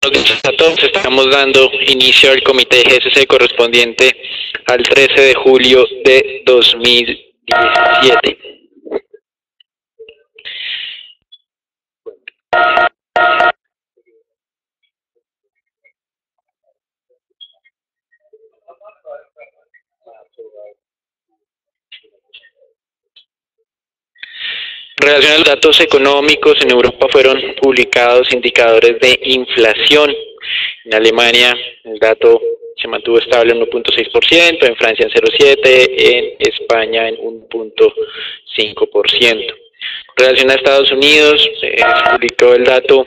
Buenos días a todos. Estamos dando inicio al comité de GSC correspondiente al 13 de julio de 2017. En relación a los datos económicos, en Europa fueron publicados indicadores de inflación. En Alemania el dato se mantuvo estable en 1.6%, en Francia en 0.7%, en España en 1.5%. En relación a Estados Unidos, se publicó el dato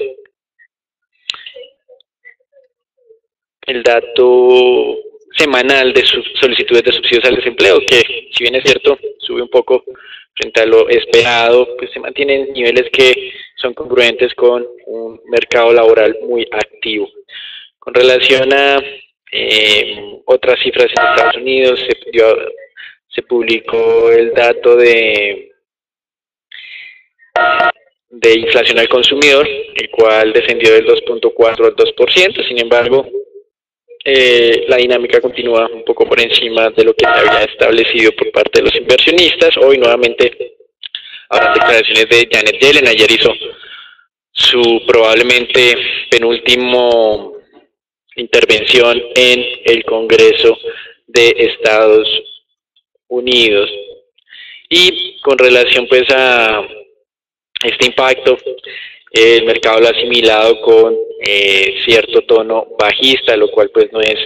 semanal de solicitudes de subsidios al desempleo, que si bien es cierto, sube un poco frente a lo esperado, pues se mantienen niveles que son congruentes con un mercado laboral muy activo. Con relación a otras cifras en Estados Unidos, se publicó el dato de inflación al consumidor, el cual descendió del 2.4 al 2%, sin embargo, la dinámica continúa un poco por encima de lo que se había establecido por parte de los inversionistas. Hoy nuevamente habrá declaraciones de Janet Yellen. Ayer hizo su probablemente penúltimo intervención en el Congreso de Estados Unidos. Y con relación pues a este impacto, el mercado lo ha asimilado con cierto tono bajista, lo cual pues no es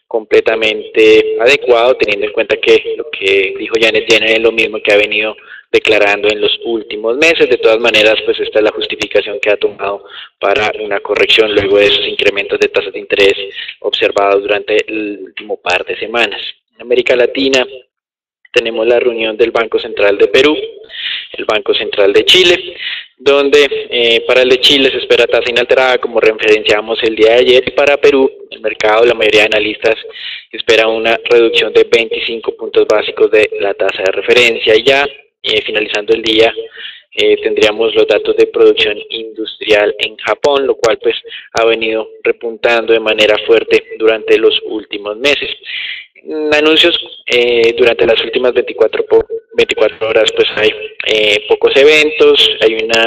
completamente adecuado, teniendo en cuenta que lo que dijo Janet Yellen es lo mismo que ha venido declarando en los últimos meses. De todas maneras, pues esta es la justificación que ha tomado para una corrección luego de esos incrementos de tasas de interés observados durante el último par de semanas. En América Latina tenemos la reunión del Banco Central de Perú, el Banco Central de Chile, donde para el de Chile se espera tasa inalterada, como referenciamos el día de ayer, y para Perú, el mercado, la mayoría de analistas espera una reducción de 25 puntos básicos de la tasa de referencia. Y ya finalizando el día, tendríamos los datos de producción industrial en Japón, lo cual pues ha venido repuntando de manera fuerte durante los últimos meses. Anuncios durante las últimas 24 horas pues hay pocos eventos. Hay una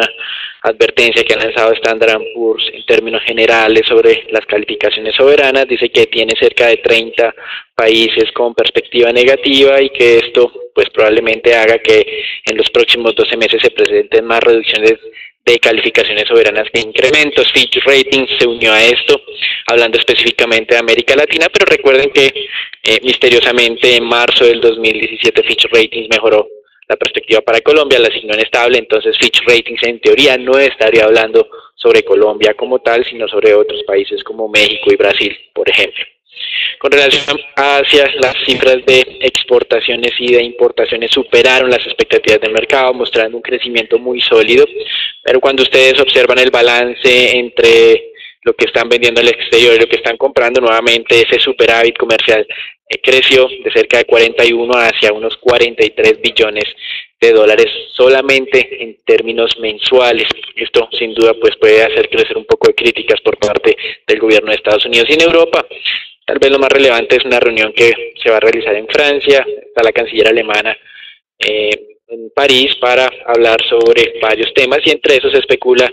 advertencia que ha lanzado Standard & Poor's en términos generales sobre las calificaciones soberanas. Dice que tiene cerca de 30 países con perspectiva negativa y que esto pues probablemente haga que en los próximos 12 meses se presenten más reducciones de calificaciones soberanas que incrementos. Fitch Ratings se unió a esto, hablando específicamente de América Latina, pero recuerden que misteriosamente en marzo del 2017 Fitch Ratings mejoró la perspectiva para Colombia, la asignó en estable. Entonces Fitch Ratings en teoría no estaría hablando sobre Colombia como tal, sino sobre otros países como México y Brasil, por ejemplo. Con relación a Asia, las cifras de exportaciones y de importaciones superaron las expectativas del mercado, mostrando un crecimiento muy sólido, pero cuando ustedes observan el balance entre lo que están vendiendo al exterior y lo que están comprando, nuevamente ese superávit comercial creció de cerca de 41 hacia unos 43 billones de dólares solamente en términos mensuales. Esto sin duda pues puede hacer crecer un poco de críticas por parte del gobierno de Estados Unidos. Y en Europa, tal vez lo más relevante es una reunión que se va a realizar en Francia. Está la canciller alemana en París para hablar sobre varios temas, y entre esos se especula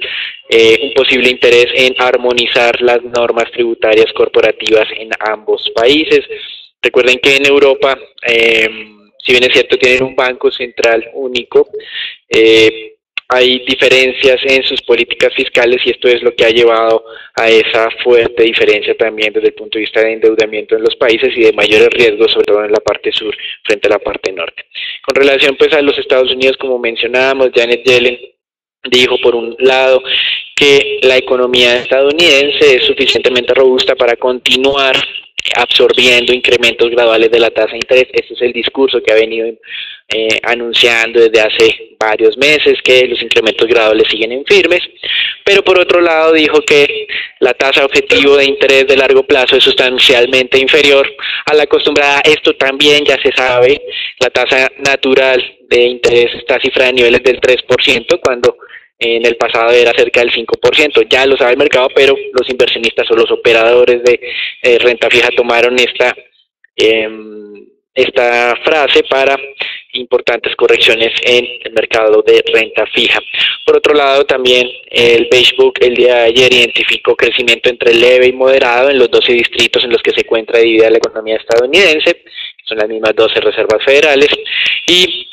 un posible interés en armonizar las normas tributarias corporativas en ambos países. Recuerden que en Europa, si bien es cierto, tienen un banco central único, hay diferencias en sus políticas fiscales, y esto es lo que ha llevado a esa fuerte diferencia también desde el punto de vista de endeudamiento en los países y de mayores riesgos, sobre todo en la parte sur frente a la parte norte. Con relación pues a los Estados Unidos, como mencionábamos, Janet Yellen dijo por un lado que la economía estadounidense es suficientemente robusta para continuar absorbiendo incrementos graduales de la tasa de interés. Ese es el discurso que ha venido anunciando desde hace varios meses, que los incrementos graduales siguen en firmes, pero por otro lado dijo que la tasa objetivo de interés de largo plazo es sustancialmente inferior a la acostumbrada. Esto también ya se sabe. La tasa natural de interés está cifrada a niveles del 3%, cuando en el pasado era cerca del 5%. Ya lo sabe el mercado, pero los inversionistas o los operadores de renta fija tomaron esta frase para importantes correcciones en el mercado de renta fija. Por otro lado, también el Beige Book el día de ayer identificó crecimiento entre leve y moderado en los 12 distritos en los que se encuentra dividida la economía estadounidense, que son las mismas 12 reservas federales, y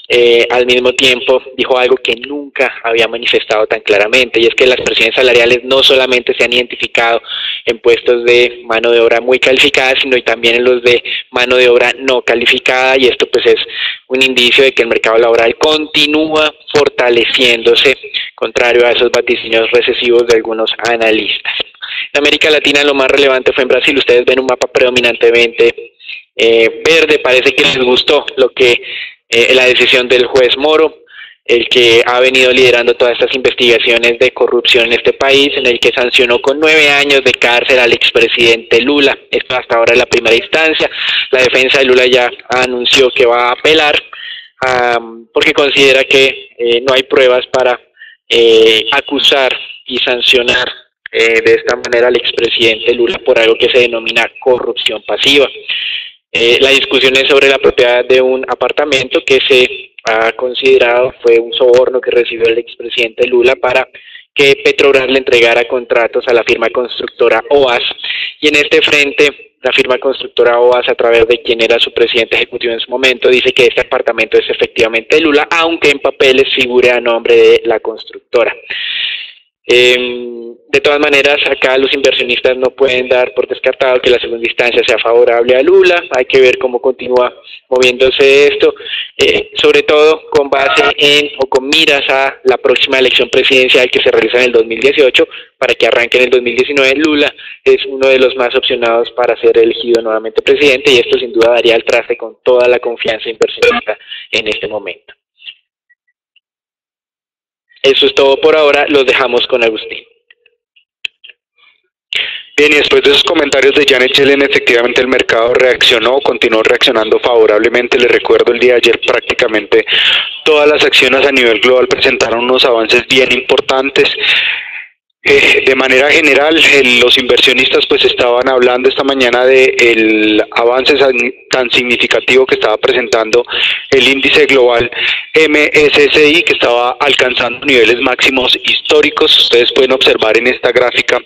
al mismo tiempo dijo algo que nunca había manifestado tan claramente, y es que las presiones salariales no solamente se han identificado en puestos de mano de obra muy calificada, sino también en los de mano de obra no calificada, y esto pues es un indicio de que el mercado laboral continúa fortaleciéndose, contrario a esos vaticinios recesivos de algunos analistas. En América Latina lo más relevante fue en Brasil. Ustedes ven un mapa predominantemente verde. Parece que les gustó lo que la decisión del juez Moro, el que ha venido liderando todas estas investigaciones de corrupción en este país, en el que sancionó con 9 años de cárcel al expresidente Lula. Esto hasta ahora es la primera instancia. La defensa de Lula ya anunció que va a apelar porque considera que no hay pruebas para acusar y sancionar de esta manera al expresidente Lula por algo que se denomina corrupción pasiva. La discusión es sobre la propiedad de un apartamento que se ha considerado fue un soborno que recibió el expresidente Lula para que Petrobras le entregara contratos a la firma constructora OAS, y en este frente la firma constructora OAS, a través de quien era su presidente ejecutivo en su momento, dice que este apartamento es efectivamente de Lula, aunque en papeles figure a nombre de la constructora. De todas maneras, acá los inversionistas no pueden dar por descartado que la segunda instancia sea favorable a Lula. Hay que ver cómo continúa moviéndose esto, sobre todo con base en o con miras a la próxima elección presidencial que se realiza en el 2018, para que arranque en el 2019. Lula es uno de los más opcionados para ser elegido nuevamente presidente, y esto sin duda daría el traste con toda la confianza inversionista en este momento. Eso es todo por ahora, los dejamos con Agustín. Bien, y después de esos comentarios de Janet Yellen, efectivamente el mercado reaccionó, continuó reaccionando favorablemente. Les recuerdo, el día de ayer prácticamente todas las acciones a nivel global presentaron unos avances bien importantes. De manera general, los inversionistas pues estaban hablando esta mañana del avance tan significativo que estaba presentando el índice global MSCI, que estaba alcanzando niveles máximos históricos. Ustedes pueden observar en esta gráfica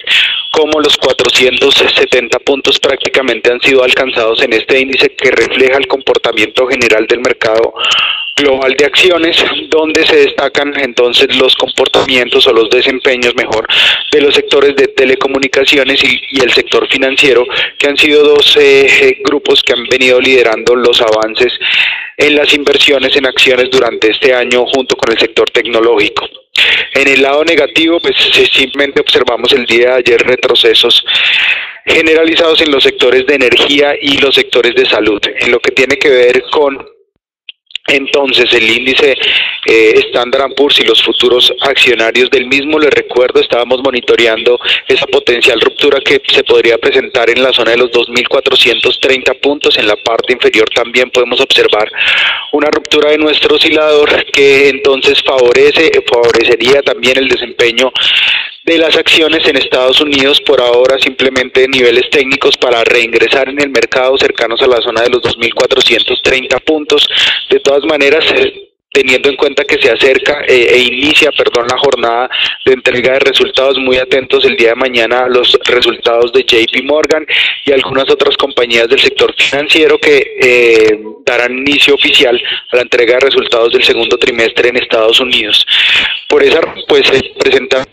cómo los 470 puntos prácticamente han sido alcanzados en este índice, que refleja el comportamiento general del mercado global de acciones, donde se destacan entonces los comportamientos o los desempeños mejor de los sectores de telecomunicaciones y el sector financiero, que han sido dos grupos que han venido liderando los avances en las inversiones en acciones durante este año, junto con el sector tecnológico. En el lado negativo, pues simplemente observamos el día de ayer retrocesos generalizados en los sectores de energía y los sectores de salud. En lo que tiene que ver con entonces el índice Standard & Poor's y los futuros accionarios del mismo, les recuerdo, estábamos monitoreando esa potencial ruptura que se podría presentar en la zona de los 2.430 puntos. En la parte inferior también podemos observar una ruptura de nuestro oscilador, que entonces favorecería también el desempeño de las acciones en Estados Unidos. Por ahora simplemente niveles técnicos para reingresar en el mercado cercanos a la zona de los 2.430 puntos. De todas maneras, teniendo en cuenta que se acerca inicia la jornada de entrega de resultados, muy atentos el día de mañana a los resultados de JP Morgan y algunas otras compañías del sector financiero que darán inicio oficial a la entrega de resultados del segundo trimestre en Estados Unidos. Por esa, pues presenta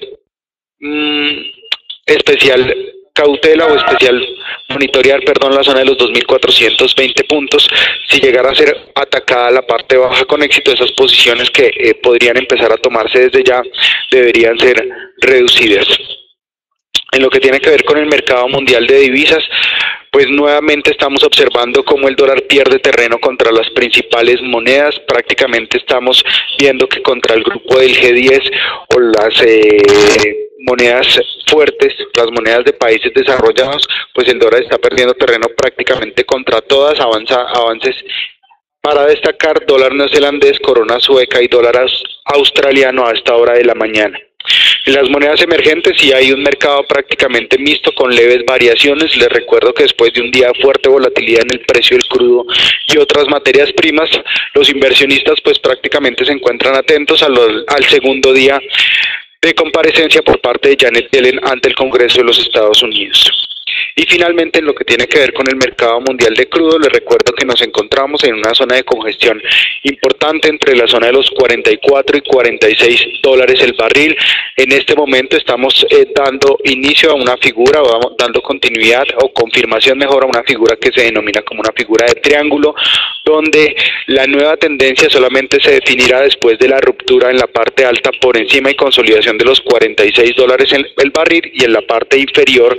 especial cautela o especial monitorear, la zona de los 2.420 puntos. Si llegara a ser atacada la parte baja con éxito, esas posiciones que podrían empezar a tomarse desde ya deberían ser reducidas. En lo que tiene que ver con el mercado mundial de divisas, pues nuevamente estamos observando cómo el dólar pierde terreno contra las principales monedas. Prácticamente estamos viendo que contra el grupo del G10 o las monedas fuertes, las monedas de países desarrollados, pues el dólar está perdiendo terreno prácticamente contra todas. Avances para destacar: dólar neozelandés, corona sueca y dólar australiano a esta hora de la mañana. En las monedas emergentes sí hay un mercado prácticamente mixto con leves variaciones. Les recuerdo que después de un día de fuerte volatilidad en el precio del crudo y otras materias primas, los inversionistas pues prácticamente se encuentran atentos al segundo día de comparecencia por parte de Janet Yellen ante el Congreso de los Estados Unidos. Y finalmente, en lo que tiene que ver con el mercado mundial de crudo, les recuerdo que nos encontramos en una zona de congestión importante entre la zona de los 44 y 46 dólares el barril. En este momento estamos dando inicio a una figura, o vamos dando continuidad o confirmación mejor a una figura que se denomina como una figura de triángulo, donde la nueva tendencia solamente se definirá después de la ruptura en la parte alta por encima y consolidación de los 46 dólares el barril, y en la parte inferior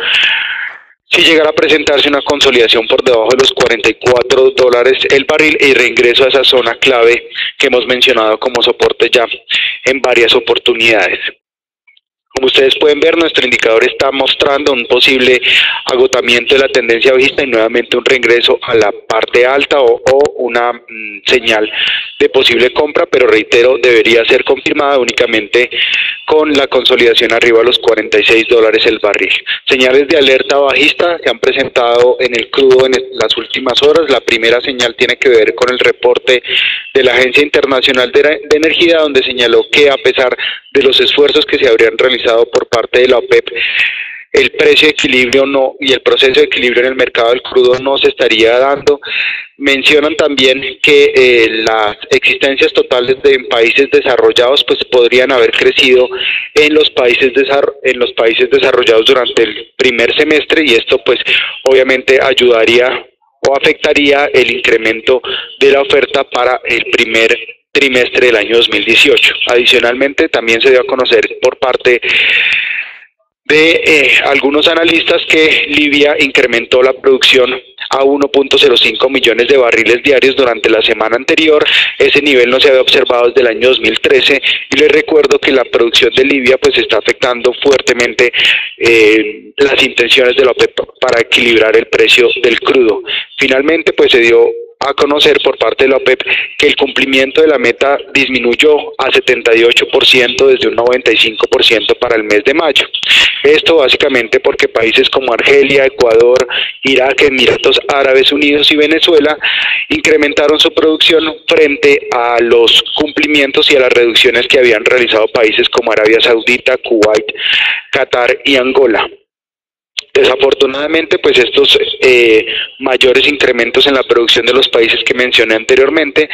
si llegara a presentarse una consolidación por debajo de los 44 dólares el barril y reingreso a esa zona clave que hemos mencionado como soporte ya en varias oportunidades. Como ustedes pueden ver, nuestro indicador está mostrando un posible agotamiento de la tendencia bajista y nuevamente un reingreso a la parte alta o una señal de posible compra, pero reitero, debería ser confirmada únicamente con la consolidación arriba a los 46 dólares el barril. Señales de alerta bajista se han presentado en el crudo en las últimas horas. La primera señal tiene que ver con el reporte de la Agencia Internacional de Energía, donde señaló que a pesar de los esfuerzos que se habrían realizado por parte de la OPEP, el precio de equilibrio y el proceso de equilibrio en el mercado del crudo no se estaría dando. Mencionan también que las existencias totales de países desarrollados pues podrían haber crecido en los países desarrollados durante el primer semestre, y esto pues obviamente ayudaría o afectaría el incremento de la oferta para el primer trimestre del año 2018. Adicionalmente, también se dio a conocer por parte de algunos analistas que Libia incrementó la producción a 1.05 millones de barriles diarios durante la semana anterior. Ese nivel no se había observado desde el año 2013, y les recuerdo que la producción de Libia pues está afectando fuertemente las intenciones de la OPEP para equilibrar el precio del crudo. Finalmente pues se dio a conocer por parte de la OPEP que el cumplimiento de la meta disminuyó a 78% desde un 95% para el mes de mayo. Esto básicamente porque países como Argelia, Ecuador, Irak, Emiratos Árabes Unidos y Venezuela incrementaron su producción frente a los cumplimientos y a las reducciones que habían realizado países como Arabia Saudita, Kuwait, Qatar y Angola. Desafortunadamente, pues estos mayores incrementos en la producción de los países que mencioné anteriormente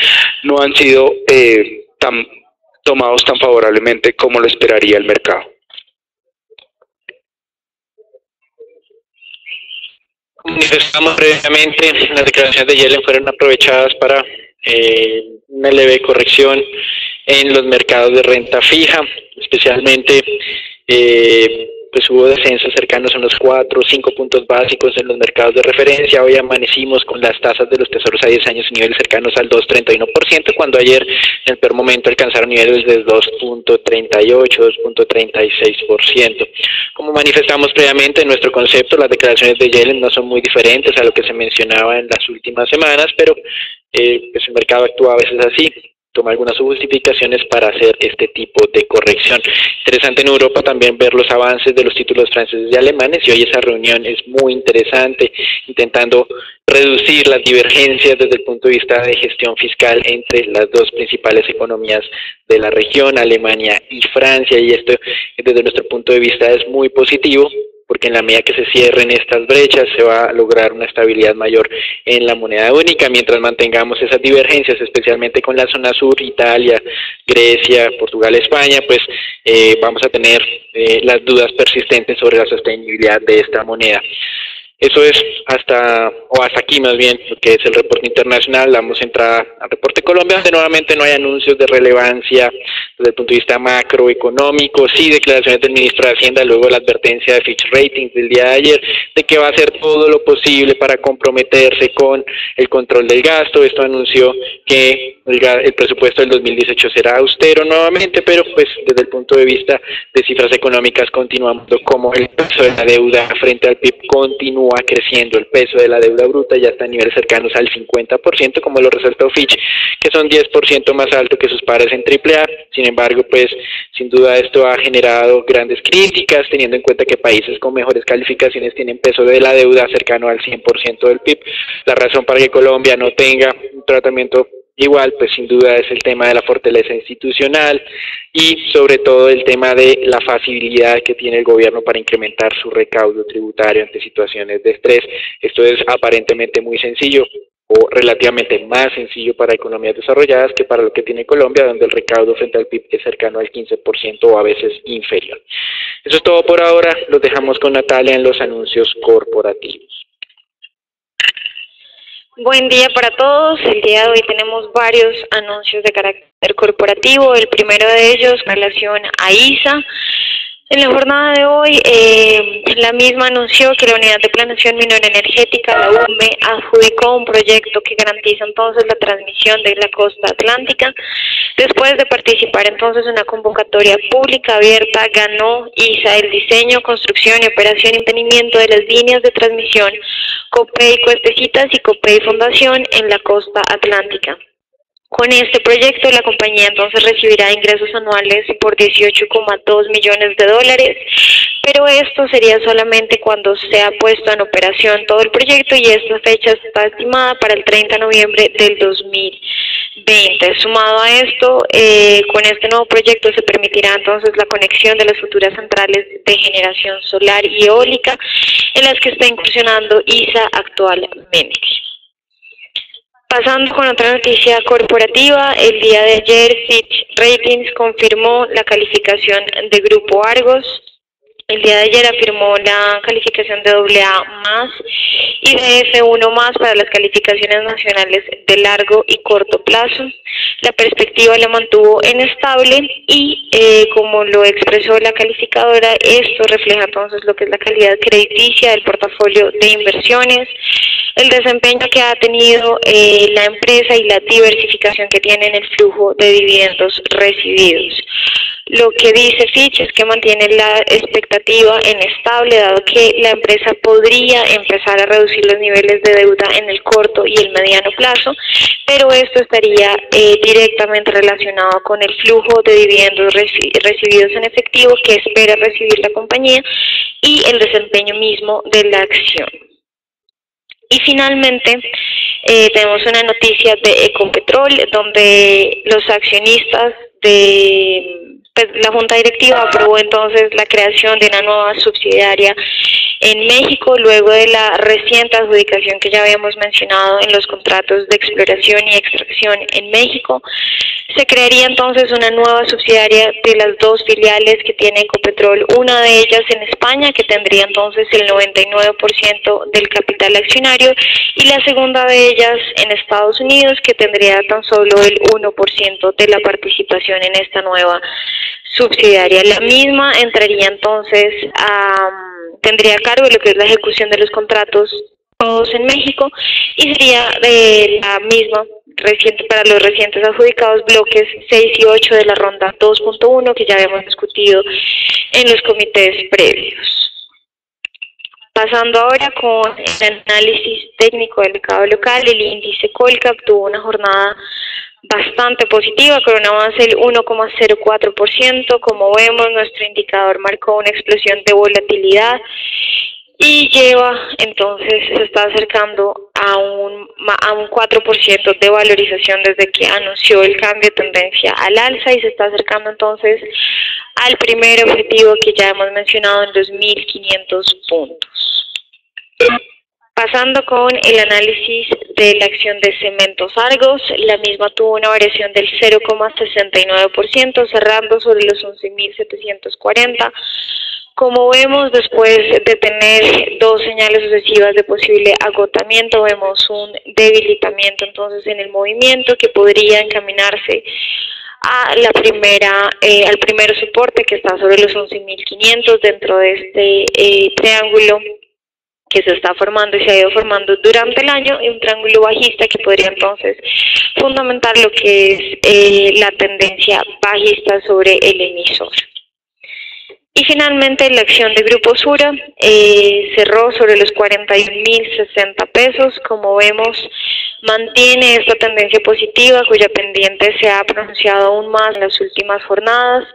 no han sido tomados tan favorablemente como lo esperaría el mercado. Manifestamos previamente, las declaraciones de Yellen fueron aprovechadas para una leve corrección en los mercados de renta fija, especialmente pues hubo descensos cercanos a unos 4 o 5 puntos básicos en los mercados de referencia. Hoy amanecimos con las tasas de los tesoros a 10 años en niveles cercanos al 2.31%, cuando ayer en el peor momento alcanzaron niveles de 2.38, 2.36%. Como manifestamos previamente en nuestro concepto, las declaraciones de Yellen no son muy diferentes a lo que se mencionaba en las últimas semanas, pero pues el mercado actúa a veces así, toma algunas justificaciones para hacer este tipo de corrección. Interesante en Europa también ver los avances de los títulos franceses y alemanes, y hoy esa reunión es muy interesante, intentando reducir las divergencias desde el punto de vista de gestión fiscal entre las dos principales economías de la región, Alemania y Francia, y esto desde nuestro punto de vista es muy positivo, porque en la medida que se cierren estas brechas se va a lograr una estabilidad mayor en la moneda única, mientras mantengamos esas divergencias, especialmente con la zona sur, Italia, Grecia, Portugal, España, pues vamos a tener las dudas persistentes sobre la sostenibilidad de esta moneda. Eso es hasta aquí más bien, lo que es el reporte internacional. Damos entrada al reporte Colombia, donde nuevamente no hay anuncios de relevancia desde el punto de vista macroeconómico, sí declaraciones del ministro de Hacienda luego de la advertencia de Fitch Ratings del día de ayer, de que va a hacer todo lo posible para comprometerse con el control del gasto. Esto anunció que el presupuesto del 2018 será austero nuevamente, pero pues desde el punto de vista de cifras económicas continuamos como el peso de la deuda frente al PIB continúa continúa creciendo. El peso de la deuda bruta ya está a niveles cercanos al 50%, como lo resaltó Fitch, que son 10% más alto que sus pares en AAA. Sin embargo, pues sin duda esto ha generado grandes críticas, teniendo en cuenta que países con mejores calificaciones tienen peso de la deuda cercano al 100% del PIB. La razón para que Colombia no tenga un tratamiento igual, pues sin duda es el tema de la fortaleza institucional y sobre todo el tema de la facilidad que tiene el gobierno para incrementar su recaudo tributario ante situaciones de estrés. Esto es aparentemente muy sencillo o relativamente más sencillo para economías desarrolladas que para lo que tiene Colombia, donde el recaudo frente al PIB es cercano al 15% o a veces inferior. Eso es todo por ahora, los dejamos con Natalia en los anuncios corporativos. Buen día para todos. El día de hoy tenemos varios anuncios de carácter corporativo. El primero de ellos en relación a ISA. En la jornada de hoy, la misma anunció que la Unidad de Planeación Minera Energética, la UME, adjudicó un proyecto que garantiza entonces la transmisión de la costa atlántica. Después de participar entonces en una convocatoria pública abierta, ganó ISA el diseño, construcción y operación y mantenimiento de las líneas de transmisión COPEI Cuestecitas y COPEI Fundación en la costa atlántica. Con este proyecto, la compañía entonces recibirá ingresos anuales por 18,2 millones de dólares, pero esto sería solamente cuando sea puesto en operación todo el proyecto y esta fecha está estimada para el 30 de noviembre del 2020. Sumado a esto, con este nuevo proyecto se permitirá entonces la conexión de las futuras centrales de generación solar y eólica en las que está incursionando ISA actualmente. Pasando con otra noticia corporativa, el día de ayer Fitch Ratings confirmó la calificación de Grupo Argos. El día de ayer afirmó la calificación de AA+ y de F1+ para las calificaciones nacionales de largo y corto plazo. La perspectiva la mantuvo en estable y como lo expresó la calificadora, esto refleja entonces lo que es la calidad crediticia del portafolio de inversiones, el desempeño que ha tenido la empresa y la diversificación que tiene en el flujo de dividendos recibidos. Lo que dice Fitch es que mantiene la expectativa en estable, dado que la empresa podría empezar a reducir los niveles de deuda en el corto y el mediano plazo, pero esto estaría directamente relacionado con el flujo de dividendos recibidos en efectivo que espera recibir la compañía y el desempeño mismo de la acción. Y finalmente tenemos una noticia de Ecopetrol, donde los accionistas de la Junta Directiva aprobó entonces la creación de una nueva subsidiaria en México, luego de la reciente adjudicación que ya habíamos mencionado en los contratos de exploración y extracción en México. Se crearía entonces una nueva subsidiaria de las dos filiales que tiene Ecopetrol, una de ellas en España, que tendría entonces el 99% del capital accionario, y la segunda de ellas en Estados Unidos, que tendría tan solo el 1% de la participación en esta nueva subsidiaria. La misma entraría entonces tendría a cargo lo que es la ejecución de los contratos todos en México y sería la misma reciente para los recientes adjudicados bloques 6 y 8 de la ronda 2.1 que ya habíamos discutido en los comités previos. Pasando ahora con el análisis técnico del mercado local, el índice Colcap tuvo una jornada bastante positiva con un avance del 1,04%. Como vemos, nuestro indicador marcó una explosión de volatilidad y lleva entonces, se está acercando a un 4% de valorización desde que anunció el cambio de tendencia al alza y se está acercando entonces al primer objetivo que ya hemos mencionado en 2.500 puntos. Pasando con el análisis de la acción de Cementos Argos, la misma tuvo una variación del 0,69%, cerrando sobre los 11.740. Como vemos, después de tener dos señales sucesivas de posible agotamiento, vemos un debilitamiento entonces en el movimiento que podría encaminarse a al primer soporte que está sobre los 11.500 dentro de este triángulo que se está formando y se ha ido formando durante el año, y un triángulo bajista que podría entonces fundamentar lo que es la tendencia bajista sobre el emisor. Y finalmente la acción de Grupo Sura cerró sobre los 41.060 pesos. Como vemos, mantiene esta tendencia positiva cuya pendiente se ha pronunciado aún más en las últimas jornadas.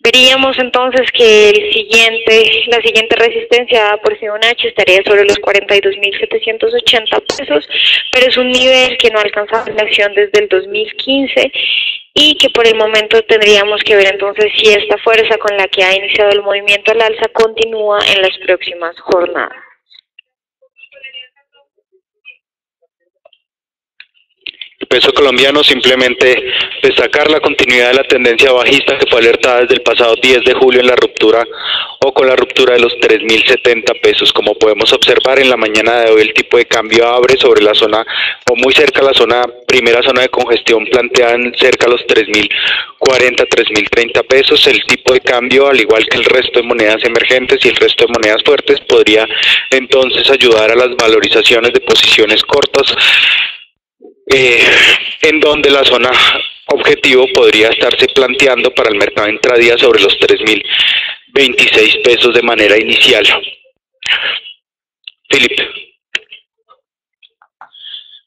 Veríamos entonces que la siguiente resistencia dada por Fibonacci estaría sobre los 42.780 pesos, pero es un nivel que no ha alcanzado la acción desde el 2015 y que por el momento tendríamos que ver entonces si esta fuerza con la que ha iniciado el movimiento al alza continúa en las próximas jornadas. El peso colombiano, simplemente destacar la continuidad de la tendencia bajista que fue alertada desde el pasado 10 de julio en la ruptura o con la ruptura de los 3.070 pesos. Como podemos observar en la mañana de hoy, el tipo de cambio abre sobre la zona o muy cerca a la primera zona de congestión planteada cerca a los 3.040, 3.030 pesos. El tipo de cambio, al igual que el resto de monedas emergentes y el resto de monedas fuertes, podría entonces ayudar a las valorizaciones de posiciones cortas, en donde la zona objetivo podría estarse planteando para el mercado intradía sobre los 3.026 pesos de manera inicial. Philip.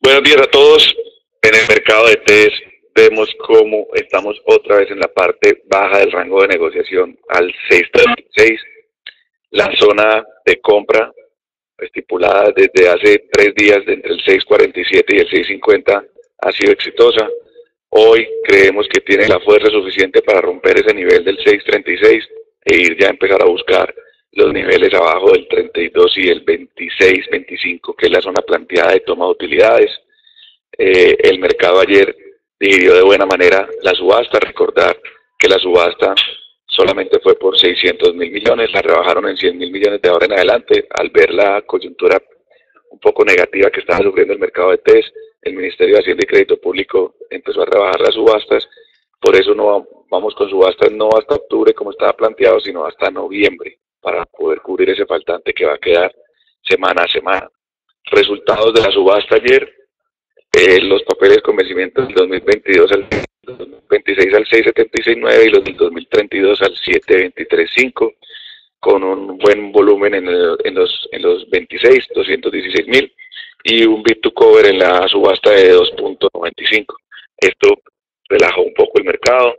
Buenos días a todos. En el mercado de TES vemos cómo estamos otra vez en la parte baja del rango de negociación al 6.36. La zona de compra estipulada desde hace 3 días entre el 6.47 y el 6.50 ha sido exitosa. Hoy creemos que tiene la fuerza suficiente para romper ese nivel del 6.36 e ir ya a empezar a buscar los niveles abajo del 32 y el 26-25, que es la zona planteada de toma de utilidades. El mercado ayer digirió de buena manera la subasta. Recordar que la subasta solamente fue por 600.000 millones, la rebajaron en 100.000 millones de ahora en adelante. Al ver la coyuntura un poco negativa que estaba sufriendo el mercado de TES, el Ministerio de Hacienda y Crédito Público empezó a rebajar las subastas. Por eso no vamos con subastas no hasta octubre como estaba planteado, sino hasta noviembre, para poder cubrir ese faltante que va a quedar semana a semana. Resultados de la subasta ayer: los papeles con vencimiento del 2022 al 2026 al 6.76.9 y los del 2032 al 7.23.5, con un buen volumen en los 26, 216.000, y un bid to cover en la subasta de 2.95. Esto relajó un poco el mercado,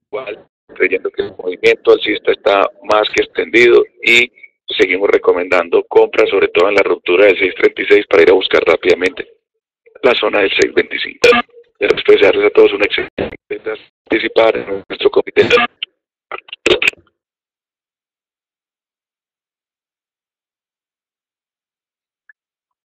igual creyendo que el movimiento alcista está más que extendido, y seguimos recomendando compras, sobre todo en la ruptura del 6.36, para ir a buscar rápidamente la zona del 6.25. Quiero desearles a todos un excelente participar en nuestro comité.